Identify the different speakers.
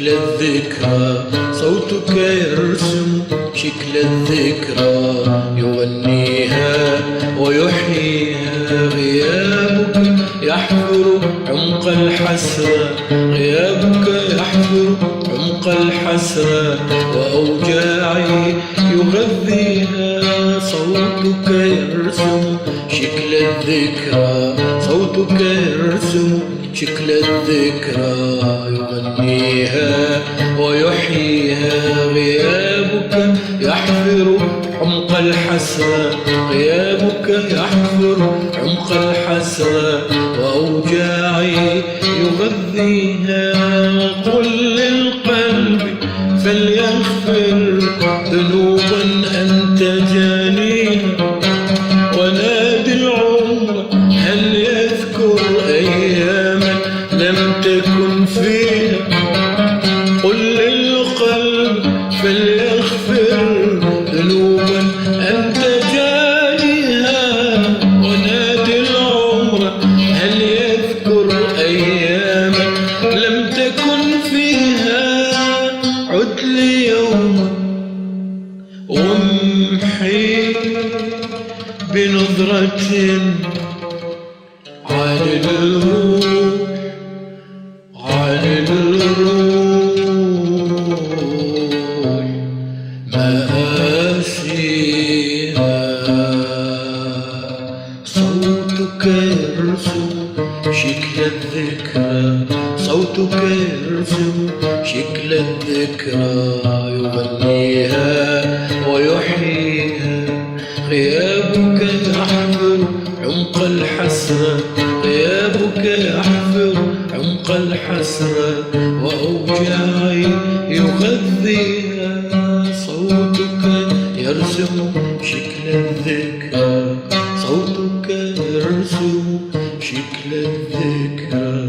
Speaker 1: شكل الذكرى، صوتك يرسم شكل الذكرى، يغنيها ويحييها. غيابك يحفر عمق الحسرة، غيابك يحفر عمق الحسرة، وأوجاعي يغذيها. صوتك يرسم شكل الذكرى، صوتك يرسم شكل الذكرى، يغنيها ويحييها. غيابك يحفر عمق الحسرة، غيابك يحفر عمق الحسرة، وأوجاعي يغذيها. قل للقلب فليغفر ذنوبا أنت جانيها، ونادي العمر هل يذكر أياما لم تكن فيها. قل للقلب فليغفر ذنوبا أنت جانيها، ونادي العمر هل يذكر أياما لم تكن فيها. عد لي يوما وامحي بنظرة عن الروح، عن الروح مآسيها. صوتك يرسم شكل الذكرى، صوتك يرسم شكل الذكرى، يغنيها ويحييها. غيابك يحفر عمق الحسرة، غيابك يحفر عمق الحسرة، وأوجاعي يغذيها. صوتك يرسم شكل الذكرى، صوتك يرسم شكل الذكرى.